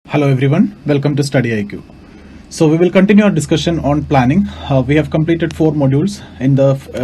Hello everyone, welcome to StudyIQ. So we will continue our discussion on planning. We have completed 4 modules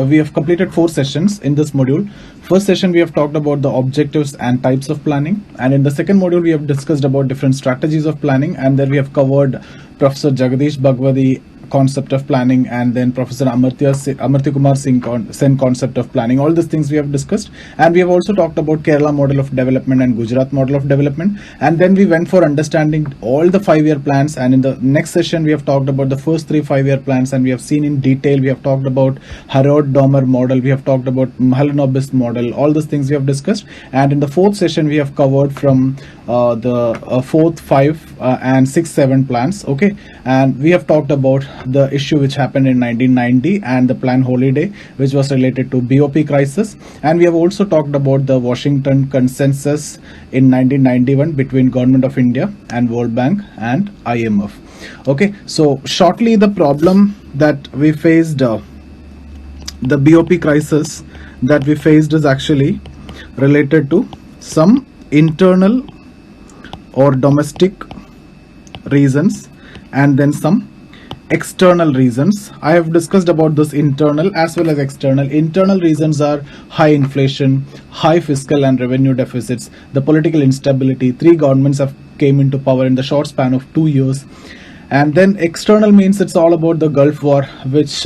we have completed 4 sessions in this module. First session we have talked about the objectives and types of planning, and in the second module we have discussed about different strategies of planning, and then we have covered Professor Jagadish Bhagwati concept of planning, and then Professor Amartya Kumar Sen concept of planning. All these things we have discussed, and we have also talked about Kerala model of development and Gujarat model of development, and then we went for understanding all the 5-year plans. And in the next session we have talked about the first 3 5-year plans, and we have seen in detail. We have talked about Harrod-Domar model, we have talked about Mahalanobis model. All these things we have discussed, and in the 4th session we have covered from the 4th, 5 and 6, 7 plans. Okay, and we have talked about the issue which happened in 1990 and the plan holiday, which was related to BOP crisis, and we have also talked about the Washington consensus in 1991 between Government of India and World Bank and IMF. Okay, so shortly, the problem that we faced, the BOP crisis that we faced, is actually related to some internal or domestic reasons and then some external reasons. I have discussed about this internal as well as external. Internal reasons are high inflation, high fiscal and revenue deficits, the political instability. 3 governments have came into power in the short span of 2 years. And then external means it's all about the Gulf War, which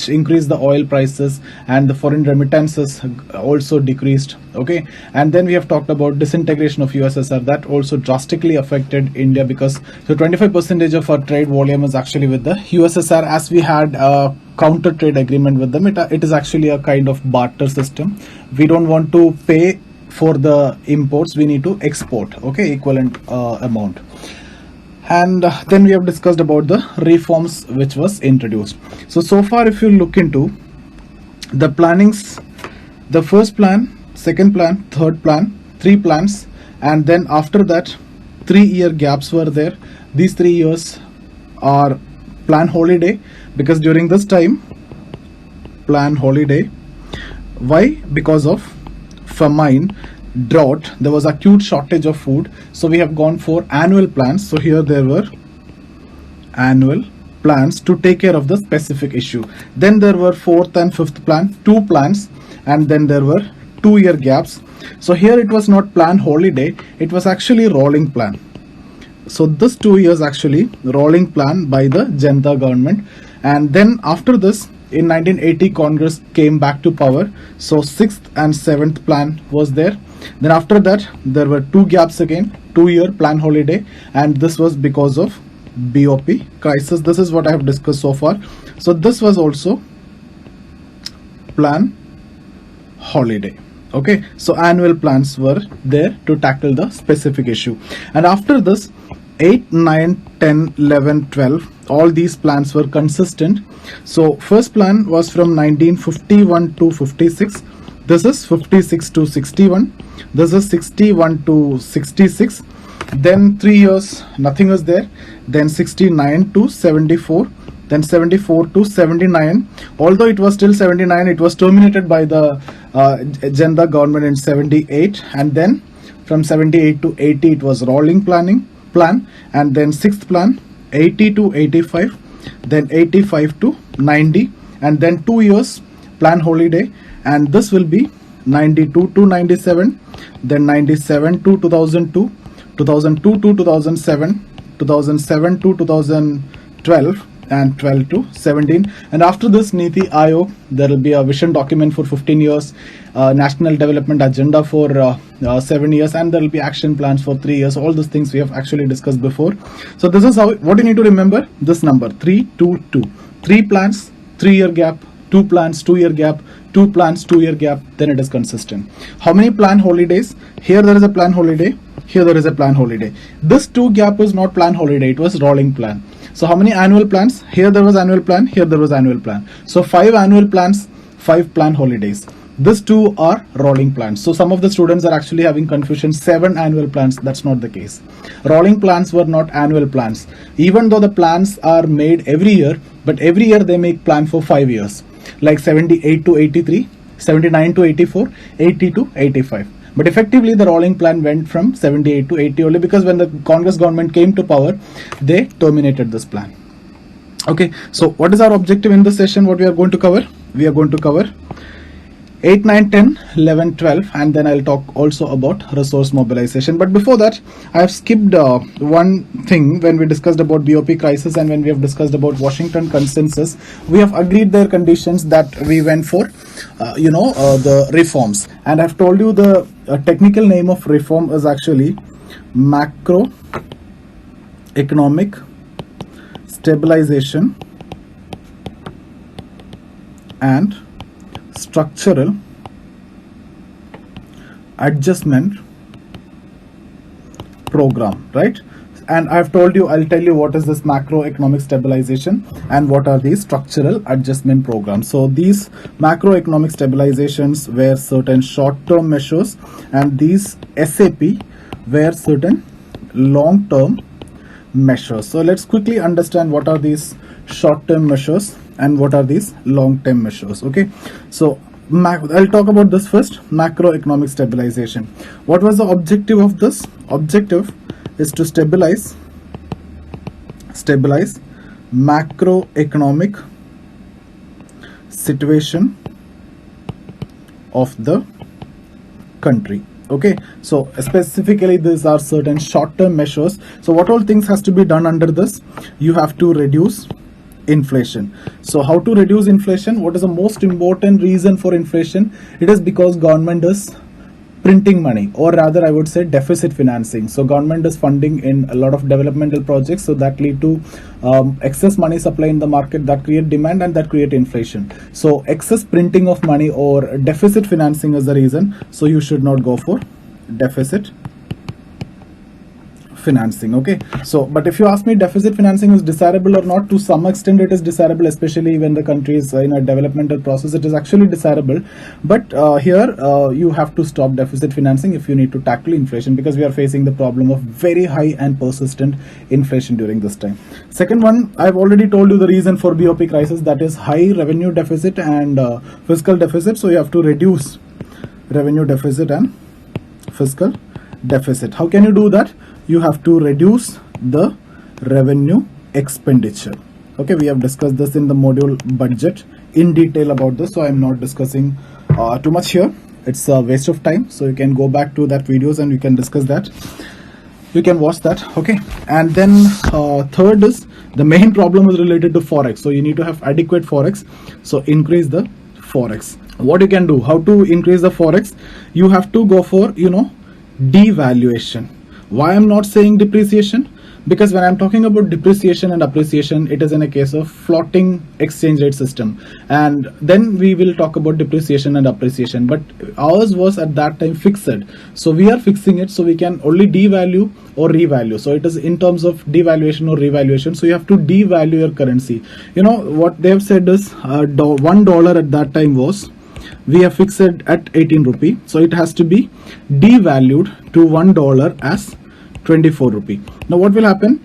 increased the oil prices, and the foreign remittances also decreased. Okay, and then we have talked about disintegration of USSR, that also drastically affected India, because 25% of our trade volume is actually with the USSR. As we had a counter trade agreement with them, it is actually a kind of barter system. We don't want to pay for the imports, we need to export, okay, equivalent amount. And then we have discussed about the reforms which was introduced. So far, if you look into the plannings, the first plan, second plan, third plan, 3 plans, and then after that 3-year gaps were there. These 3 years are plan holiday, because during this time, plan holiday. Why? Because of famine, drought, there was acute shortage of food, so we have gone for annual plans. So here there were annual plans to take care of the specific issue. Then there were 4th and 5th plan, 2 plans, and then there were 2-year gaps. So here it was not plan holiday, it was actually rolling plan. So this 2 years actually rolling plan by the Janata government. And then after this, in 1980 Congress came back to power, so 6th and 7th plan was there. Then after that there were 2 gaps again, 2-year plan holiday, and this was because of BOP crisis. This is what I have discussed so far. So this was also plan holiday. Okay, so annual plans were there to tackle the specific issue. And after this, 8, 9, 10, 11, 12, all these plans were consistent. So first plan was from 1951 to 56. This is 56 to 61. This is 61 to 66. Then 3 years, nothing was there. Then 69 to 74. Then 74 to 79. Although it was still 79, it was terminated by the Janata government in 78. And then from 78 to 80, it was rolling plan. And then 6th plan, 80 to 85. Then 85 to 90. And then 2 years plan holiday. And this will be 92 to 97, then 97 to 2002, 2002 to 2007, 2007 to 2012, and 12 to 17. And after this Niti Aayog, there will be a vision document for 15 years, national development agenda for 7 years, and there will be action plans for 3 years. All these things we have actually discussed before. So this is how, what you need to remember, this number 322, 3 plans, 3-year gap, 2 plans, 2-year gap, 2 plans, 2-year gap, then it is consistent. How many plan holidays? Here there is a plan holiday, here there is a plan holiday. This 2 gap was not plan holiday, it was rolling plan. So how many annual plans? Here there was annual plan, here there was annual plan. So 5 annual plans, 5 plan holidays. These 2 are rolling plans. So some of the students are actually having confusion, 7 annual plans. That's not the case. Rolling plans were not annual plans. Even though the plans are made every year, but every year they make plan for 5 years. Like 78 to 83, 79 to 84, 80 to 85. But effectively, the rolling plan went from 78 to 80 only, because when the Congress government came to power, they terminated this plan. Okay, so what is our objective in this session? What we are going to cover? We are going to cover 8, 9, 10, 11, 12, and then I'll talk also about resource mobilization. But before that, I have skipped one thing. When we discussed about BOP crisis and when we have discussed about Washington consensus, we have agreed their conditions that we went for, the reforms. And I've told you the technical name of reform is actually Macroeconomic Stabilization and Structural Adjustment Program, right? And I've told you, I'll tell you what is this macroeconomic stabilization and what are these structural adjustment programs. So these macroeconomic stabilizations were certain short-term measures, and these SAP were certain long-term measures. So let's quickly understand what are these short-term measures and what are these long-term measures. Okay, so I'll talk about this first. Macroeconomic stabilization. What was the objective of this? Objective is to stabilize macroeconomic situation of the country. Okay, so specifically these are certain short-term measures. So what all things has to be done under this? You have to reduce inflation. So how to reduce inflation? What is the most important reason for inflation? It is because government is printing money, or rather I would say deficit financing. So government is funding in a lot of developmental projects, so that lead to excess money supply in the market, that create demand and that create inflation. So excess printing of money or deficit financing is the reason. So you should not go for deficit financing. Okay, so but if you ask me, deficit financing is desirable or not, to some extent it is desirable, especially when the country is in a developmental process. It is actually desirable, but here you have to stop deficit financing if you need to tackle inflation, because we are facing the problem of very high and persistent inflation during this time. Second one, I've already told you the reason for BOP crisis, that is high revenue deficit and fiscal deficit. So you have to reduce revenue deficit and fiscal deficit. How can you do that? You have to reduce the revenue expenditure. Okay, we have discussed this in the module budget in detail about this, so I'm not discussing too much here. It's a waste of time, so you can go back to that videos and you can discuss that. You can watch that. Okay, and then third is the main problem is related to forex. So you need to have adequate forex, so increase the forex. What you can do, how to increase the forex? You have to go for devaluation. Why I'm not saying depreciation? Because when I'm talking about depreciation and appreciation, it is in a case of floating exchange rate system, and then we will talk about depreciation and appreciation. But ours was at that time fixed, so we are fixing it, so we can only devalue or revalue. So it is in terms of devaluation or revaluation. So you have to devalue your currency. What they have said is $1 at that time was, we have fixed it at 18 rupee, so it has to be devalued to $1 as 24 rupee. Now what will happen?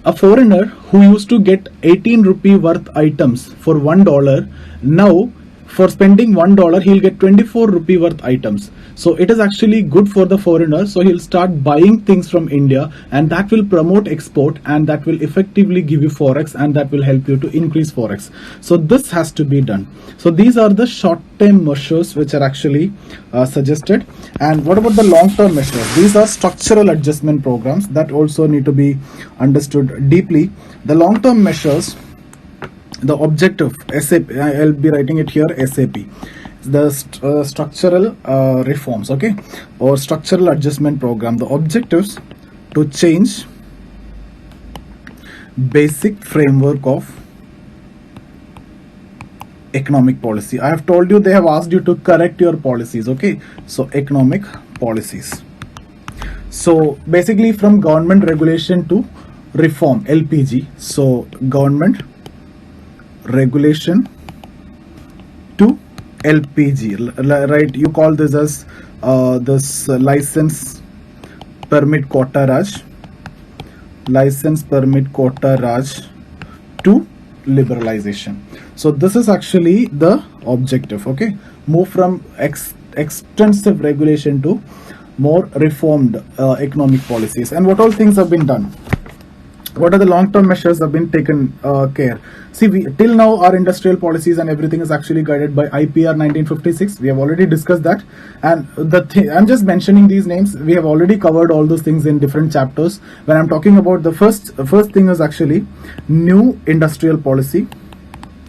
A foreigner who used to get 18 rupee worth items for $1, now for spending $1 he'll get 24 rupee worth items. So it is actually good for the foreigner, so he'll start buying things from India, and that will promote export, and that will effectively give you forex, and that will help you to increase forex. So this has to be done. So these are the short-term measures which are actually suggested. And what about the long-term measures? These are structural adjustment programs that also need to be understood deeply. The long-term measures, the objective, SAP, I'll be writing it here, SAP, the structural reforms, okay, or structural adjustment program. The objectives to change basic framework of economic policy. I have told you they have asked you to correct your policies. Okay, so economic policies. So basically from government regulation to reform, LPG. So government regulation to LPG, right? You call this as this license permit quota Raj, license permit quota Raj to liberalization. So this is actually the objective. Okay, move from extensive regulation to more reformed economic policies. And what all things have been done? What are the long-term measures have been taken care? See, till now our industrial policies and everything is actually guided by IPR 1956. We have already discussed that, and I'm just mentioning these names. We have already covered all those things in different chapters. When I'm talking about the first thing is actually new industrial policy.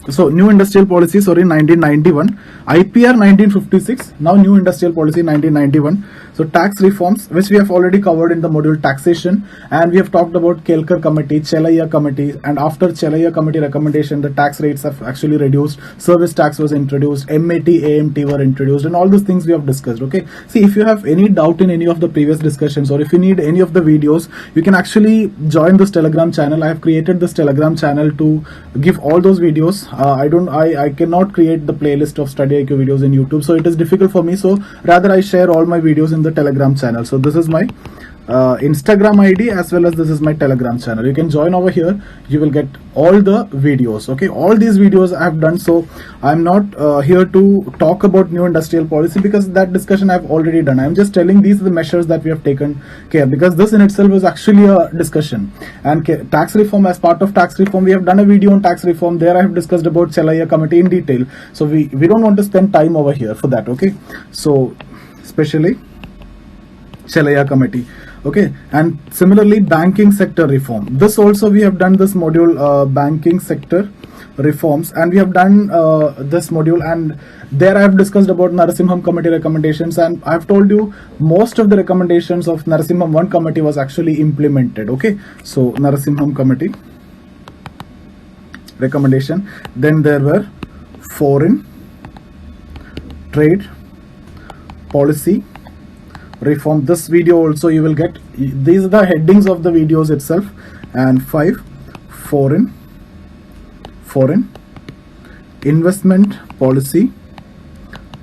So new industrial policy, sorry, 1991, IPR 1956, now new industrial policy 1991. So tax reforms, which we have already covered in the module taxation, and we have talked about Kelkar committee, Chelaiya committee, and after Chelaiya committee recommendation, the tax rates have actually reduced, service tax was introduced, MAT, AMT were introduced, and all those things we have discussed. Okay, see, if you have any doubt in any of the previous discussions, or if you need any of the videos, you can actually join this Telegram channel. I have created this Telegram channel to give all those videos. I cannot create the playlist of StudyIQ videos in YouTube, so it is difficult for me. So rather I share all my videos in the Telegram channel. So this is my Instagram ID as well as this is my Telegram channel. You can join over here. You will get all the videos. Okay, all these videos I have done. So I'm not here to talk about new industrial policy because that discussion I've already done. I'm just telling these are the measures that we have taken care, because this in itself is actually a discussion. And tax reform, as part of tax reform, we have done a video on tax reform. There I have discussed about Chelaiya committee in detail. So we don't want to spend time over here for that. Okay, so especially Chelaiya committee. Okay, and similarly banking sector reform. This also we have done this module, banking sector reforms, and we have done this module, and there I have discussed about Narasimham committee recommendations, and I have told you most of the recommendations of Narasimham 1 committee was actually implemented. Okay, so Narasimham committee recommendation. Then there were foreign trade policy reform. This video also you will get, these are the headings of the videos itself. And 5, foreign investment policy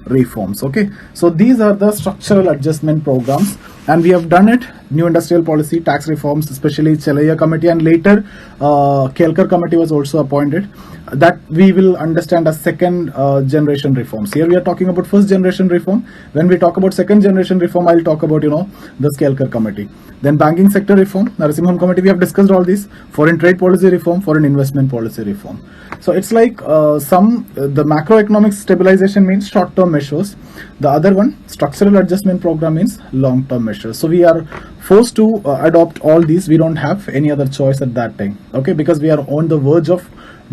reforms. Okay, so these are the structural adjustment programs, and we have done it. New industrial policy, tax reforms, especially Chelaiya committee, and later Kelkar committee was also appointed. That we will understand as second generation reforms. Here we are talking about first generation reform. When we talk about second generation reform, I'll talk about, you know, the Kelkar committee. Then banking sector reform, Narasimham committee, we have discussed all these. Foreign trade policy reform, foreign investment policy reform. So it's like the macroeconomic stabilization means short-term measures. The other one, structural adjustment program, means long-term measures. So we are forced to adopt all these. We don't have any other choice at that time. Okay, because we are on the verge of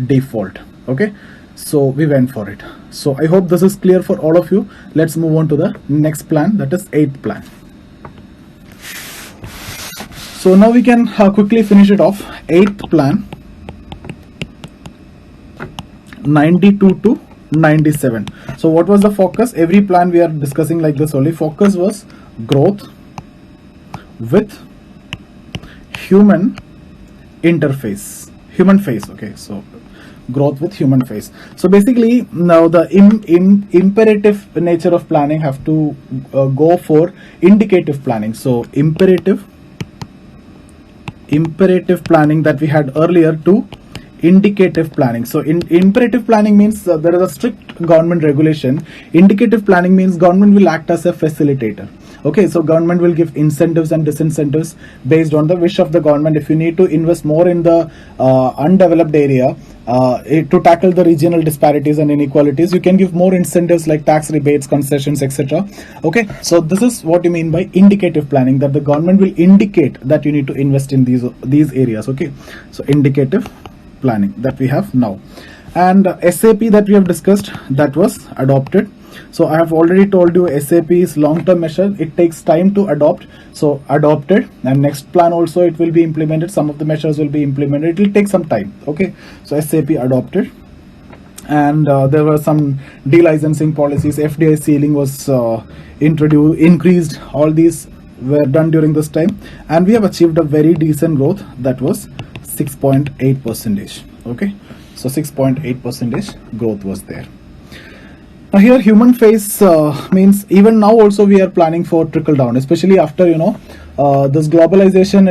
default. Okay, so we went for it. So I hope this is clear for all of you. Let's move on to the next plan, that is 8th plan. So now we can quickly finish it off. 8th plan, 92 to 97. So what was the focus? Every plan we are discussing like this only. Focus was growth with human interface, human face. Okay, so growth with human face. So basically now the imperative nature of planning have to go for indicative planning. So imperative planning that we had earlier to indicative planning. So imperative planning means there is a strict government regulation. Indicative planning means government will act as a facilitator. Okay, so government will give incentives and disincentives based on the wish of the government. If you need to invest more in the undeveloped area to tackle the regional disparities and inequalities, you can give more incentives like tax rebates, concessions, etc. Okay, so this is what you mean by indicative planning, that the government will indicate that you need to invest in these areas. Okay, so indicative planning that we have now. And SAP that we have discussed, that was adopted. So I have already told you SAP is long-term measure. It takes time to adopt. So adopted, and next plan also it will be implemented. Some of the measures will be implemented. It will take some time. Okay, so SAP adopted. And there were some delicensing policies. FDI ceiling was increased. All these were done during this time, and we have achieved a very decent growth. That was 6.8%. Okay, so 6.8% growth was there. Now here human face means even now also we are planning for trickle down, especially after, you know, this globalization,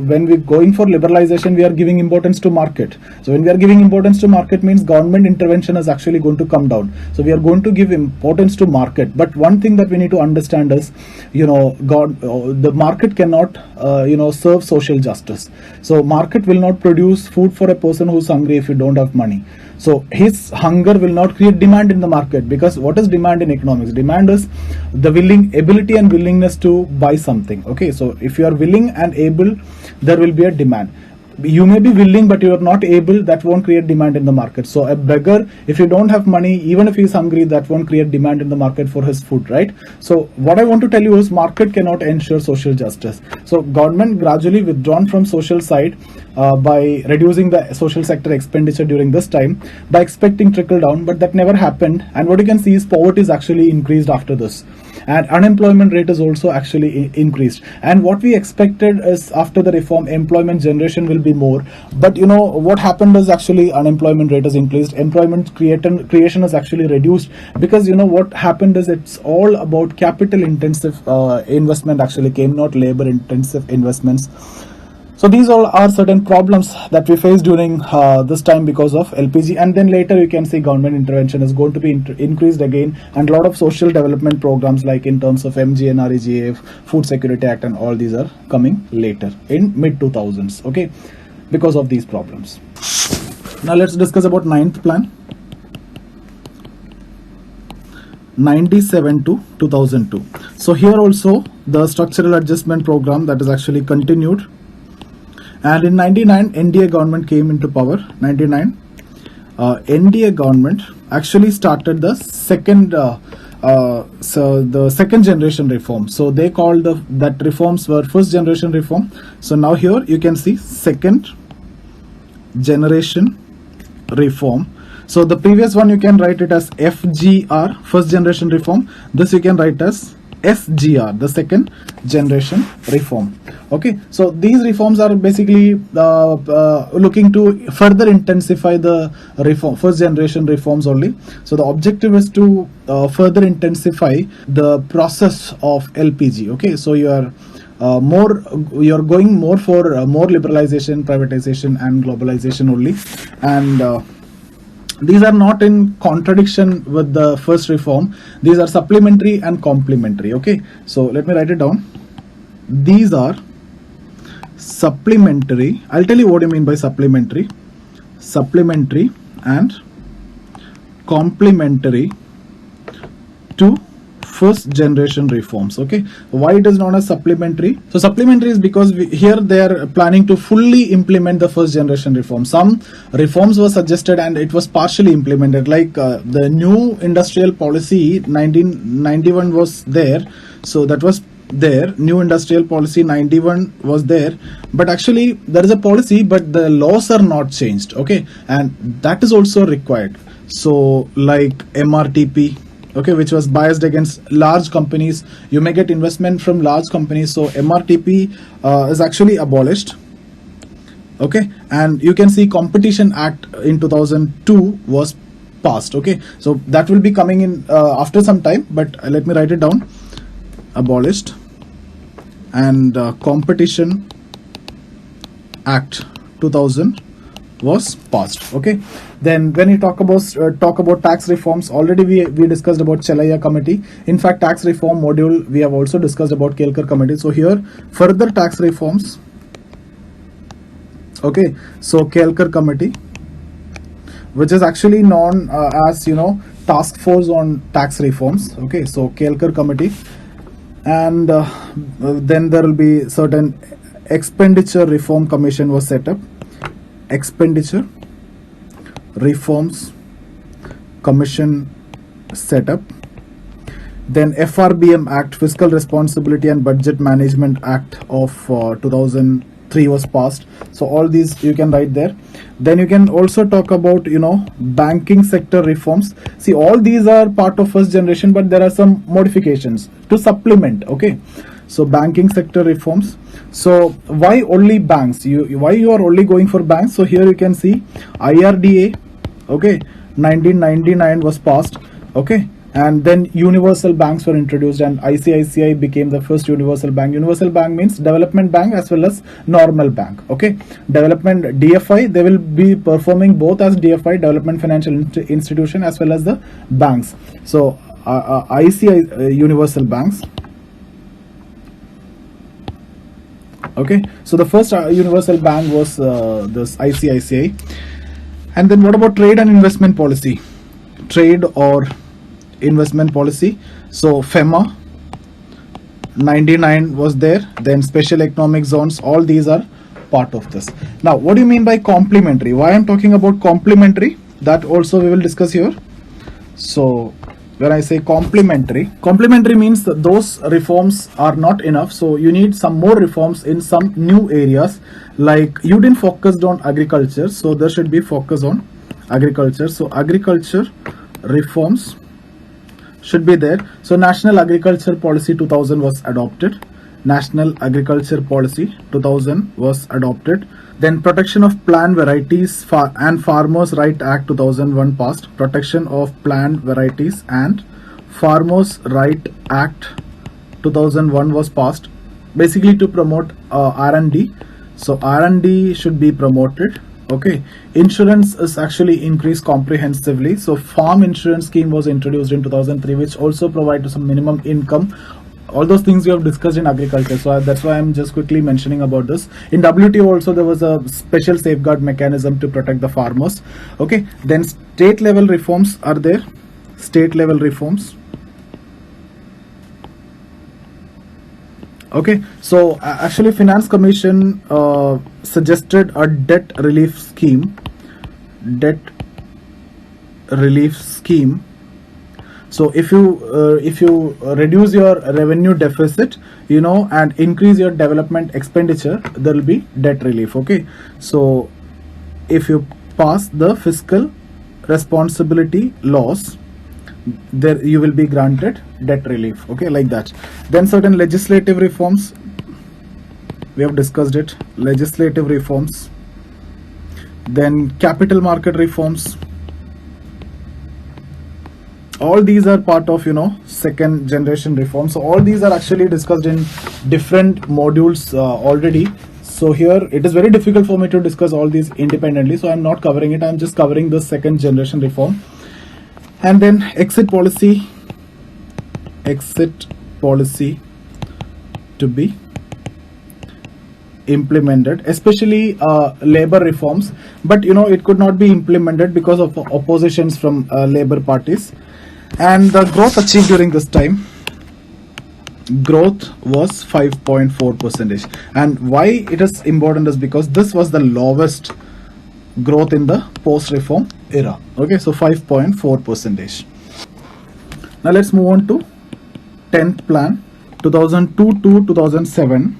when we're going for liberalization, we are giving importance to market. So when we are giving importance to market means government intervention is actually going to come down. So we are going to give importance to market. But one thing that we need to understand is, the market cannot, serve social justice. So market will not produce food for a person who's hungry if you don't have money. So his hunger will not create demand in the market, because what is demand in economics? Demand is the ability and willingness to buy something. Okay, so if you are willing and able, there will be a demand. You may be willing but you are not able, that won't create demand in the market. So a beggar, if you don't have money, even if he is hungry, that won't create demand in the market for his food, right? So what I want to tell you is, market cannot ensure social justice. So government gradually withdrawn from social side by reducing the social sector expenditure during this time, by expecting trickle down, but that never happened. And what you can see is poverty is actually increased after this, and unemployment rate is also actually increased. And what we expected is, after the reform, employment generation will be more. But what happened is, actually unemployment rate is increased, employment creation is actually reduced, because what happened is, it's all about capital intensive investment actually came, not labor intensive investments. So these all are certain problems that we face during this time because of LPG. And then later you can see government intervention is going to be increased again, and a lot of social development programs like in terms of MGNREGA, Food Security Act, and all these are coming later in mid 2000s. Okay, because of these problems. Now let's discuss about 9th plan, 97 to 2002. So here also the structural adjustment program that is actually continued. And in 99, NDA government came into power. 99, NDA government actually started the second generation reform. So they called that reforms were first generation reform. So now here you can see second generation reform. So the previous one you can write it as FGR, first generation reform. This you can write as SGR, the second generation reform. Okay, so these reforms are basically looking to further intensify the first generation reforms only. So the objective is to further intensify the process of LPG. Okay, so you're going more for more liberalization, privatization, and globalization only. And these are not in contradiction with the first reform. These are supplementary and complementary. Okay, so let me write it down. These are supplementary. I'll tell you what I mean by supplementary and complementary to first generation reforms. Okay, why it is known as supplementary? So supplementary is because here they are planning to fully implement the first generation reforms. Some reforms were suggested and it was partially implemented, like the new industrial policy 1991 was there. So that was there, new industrial policy 91 was there, but actually there is a policy but the laws are not changed. Okay, and that is also required. So like MRTP, okay, which was biased against large companies, you may get investment from large companies. So MRTP is actually abolished. Okay, and you can see Competition Act in 2002 was passed. Okay, so that will be coming in after some time, but let me write it down. Abolished, and Competition Act 2000 was passed. Okay, then when you talk about tax reforms, already we discussed about Chalaya committee. In fact, tax reform module we have also discussed about Kelkar committee. So here further tax reforms. Okay, so Kelkar committee, which is actually known as task force on tax reforms. Okay, so Kelkar committee. And then there will be certain expenditure reform commission was set up. Expenditure reforms commission set up. Then FRBM Act, Fiscal Responsibility and Budget Management Act of 2003 was passed. So all these you can write there. Then you can also talk about banking sector reforms. See, all these are part of first generation, but there are some modifications to supplement. Okay, so banking sector reforms. So why only banks? Why you are only going for banks? So here you can see IRDA. Okay, 1999 was passed. Okay, And then universal banks were introduced, and ICICI became the first universal bank. Universal bank means development bank as well as normal bank. Okay, development DFI, they will be performing both as DFI, development financial institution, as well as the banks. So ICI universal banks. Okay, so the first universal bank was this ICICI. And then what about trade and investment policy? Trade or investment policy. So FEMA 99 was there, then special economic zones, all these are part of this. Now what do you mean by complementary? Why I'm talking about complementary, that also we will discuss here. So when I say complementary means that those reforms are not enough, so you need some more reforms in some new areas. Like you didn't focus on agriculture, so there should be focus on agriculture. So agriculture reforms should be there. So National Agriculture Policy 2000 was adopted. National Agriculture Policy 2000 was adopted. Then Protection of Plant Varieties and Farmers' Right Act 2001 passed. Protection of Plant Varieties and Farmers' Right Act 2001 was passed, basically to promote R&D. So R&D should be promoted. Okay, insurance is actually increased comprehensively. So farm insurance scheme was introduced in 2003, which also provides some minimum income. All those things we have discussed in agriculture, so that's why I'm just quickly mentioning about this. In WTO also there was a special safeguard mechanism to protect the farmers. Okay, then state level reforms are there. State level reforms. Okay, so actually Finance Commission suggested a debt relief scheme. So if you reduce your revenue deficit, you know, and increase your development expenditure, there will be debt relief. Okay, so if you pass the fiscal responsibility laws, there you will be granted debt relief. Okay, like that. Then certain legislative reforms, we have discussed it. Legislative reforms. Then capital market reforms. All these are part of, you know, second generation reforms. So all these are actually discussed in different modules already. So here it is very difficult for me to discuss all these independently, so I'm not covering it. I'm just covering the second generation reform. And then exit policy to be implemented, especially labor reforms, but you know, it could not be implemented because of oppositions from labor parties. And the growth achieved during this time, growth was 5.4%. And why it is important is because this was the lowest growth in the post-reform era. Okay, so 5.4%. Now let's move on to 10th plan, 2002 to 2007.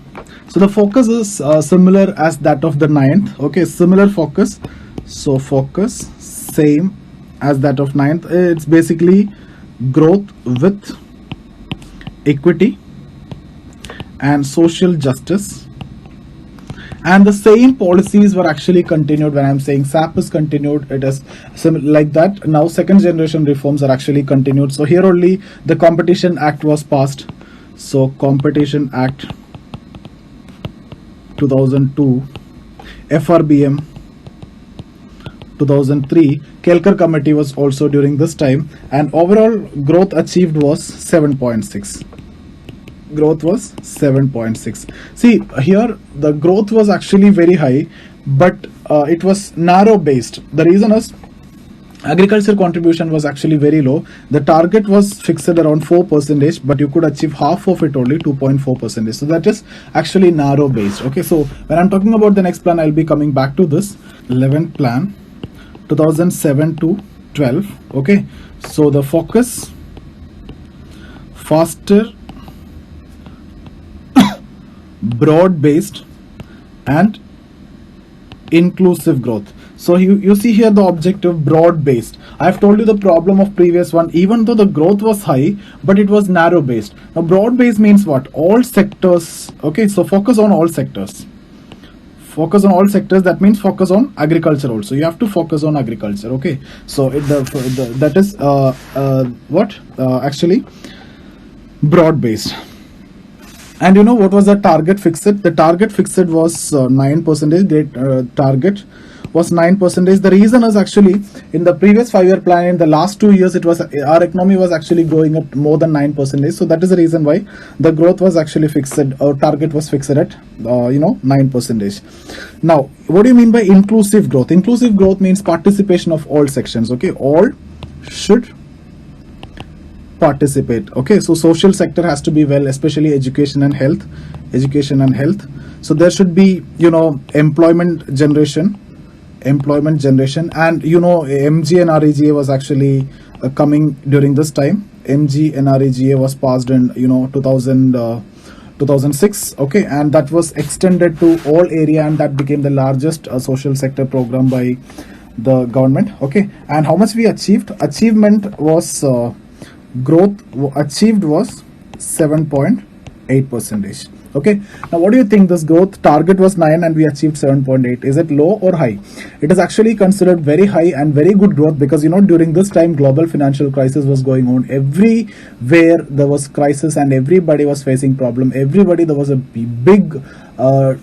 So the focus is similar as that of the 9th. Okay, similar focus. So focus same as that of 9th. It's basically growth with equity and social justice. And the same policies were actually continued. When I'm saying SAP is continued, it is like that. Now second generation reforms are actually continued. So here only the Competition Act was passed. So Competition Act 2002, FRBM 2003, Kelkar Committee was also during this time, and overall growth achieved was 7.6. Growth was 7.6. See here, the growth was actually very high, but it was narrow based. The reason is agriculture contribution was actually very low. The target was fixed around 4%, but you could achieve half of it only, 2.4%. So that is actually narrow based. Okay, so when I'm talking about the next plan, I'll be coming back to this 11th plan, 2007 to 12. Okay, so the focus, faster, broad-based and inclusive growth. So you see here the objective broad-based. I've told you the problem of previous one. Even though the growth was high, but it was narrow-based. Now broad-based means what? All sectors. Okay, so focus on all sectors. focus on all sectors, that means focus on agriculture also. You have to focus on agriculture. Okay, so that is actually broad based. And you know what was the target fixed? The target fixed was 9%. Target was 9%. The reason is actually in the previous 5-year plan, in the last 2 years, it was our economy was actually growing at more than 9%. So that is the reason why the growth was actually fixed, or target was fixed at 9%. Now, what do you mean by inclusive growth? Inclusive growth means participation of all sections. Okay, all should participate. Okay, so social sector has to be well, especially education and health. So there should be employment generation, and MG and REGA was actually coming during this time. MG and REGA was passed in 2006. Okay, and that was extended to all area, and that became the largest social sector program by the government. Okay, and how much we achieved? Achievement was growth achieved was 7.8%. Okay, now what do you think? This growth target was 9 and we achieved 7.8. Is it low or high? It is actually considered very high and very good growth, because during this time global financial crisis was going on. Everywhere there was crisis and everybody was facing problem. There was a big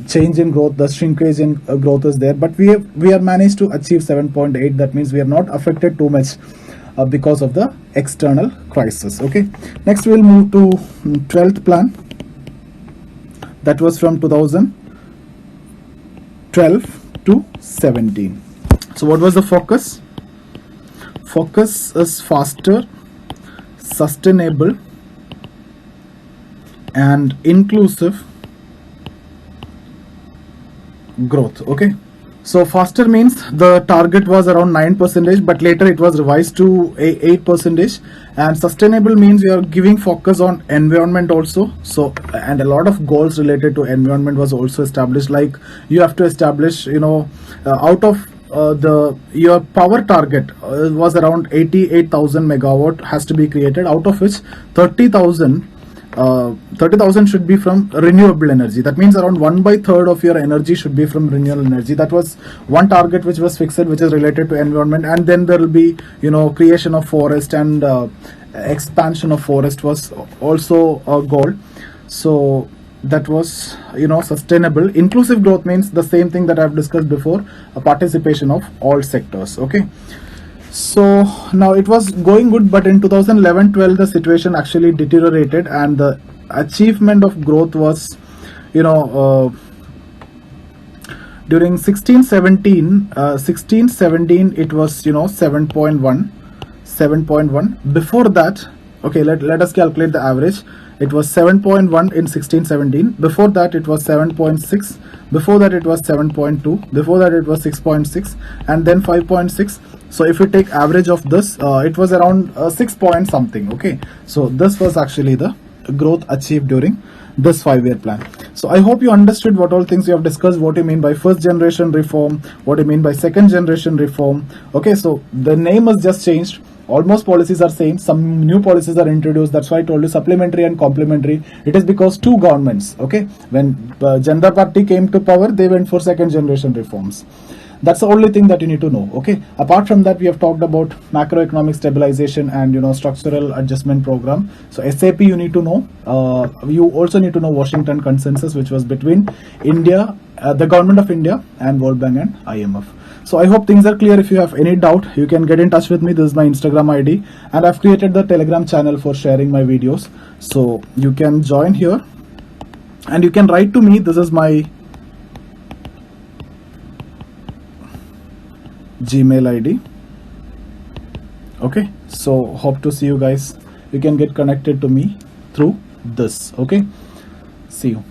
change in growth. The shrinkage in growth is there, but we have managed to achieve 7.8. That means we are not affected too much because of the external crisis. Okay, next we'll move to 12th plan. That was from 2012 to 17. So what was the focus? Focus is faster, sustainable and inclusive growth. Okay, so faster means the target was around 9%, but later it was revised to 8%. And sustainable means you are giving focus on environment also. So, and a lot of goals related to environment was also established. Like you have to establish, out of your power target was around 88,000 megawatt has to be created, out of which 30,000 should be from renewable energy. That means around 1/3 of your energy should be from renewable energy. That was one target which was fixed, which is related to environment. And then there will be creation of forest and expansion of forest was also a goal. So that was sustainable. Inclusive growth means the same thing that I've discussed before, a participation of all sectors. Okay, so now it was going good, but in 2011-12 the situation actually deteriorated, and the achievement of growth was during 16-17 it was 7.1. Before that, okay, let us calculate the average. It was 7.1 in 16-17. Before that it was 7.6. Before that it was 7.2. Before that it was 6.6, and then 5.6. So if you take average of this, it was around 6 point something. Okay, so this was actually the growth achieved during this 5-year plan. So I hope you understood what all things we have discussed, what you mean by first generation reform, what you mean by second generation reform. Okay, so the name has just changed. Almost policies are same, some new policies are introduced. That's why I told you supplementary and complementary. It is because two governments, okay, when Janata Party came to power, they went for second generation reforms. That's the only thing that you need to know. Okay, apart from that, we have talked about macroeconomic stabilization and structural adjustment program. So SAP you need to know. You also need to know Washington Consensus, which was between India, the government of India and World Bank and IMF. So I hope things are clear. If you have any doubt, you can get in touch with me. This is my Instagram ID, and I've created the Telegram channel for sharing my videos. So you can join here and you can write to me. This is my Gmail ID. Okay, so hope to see you guys. You can get connected to me through this. Okay, see you.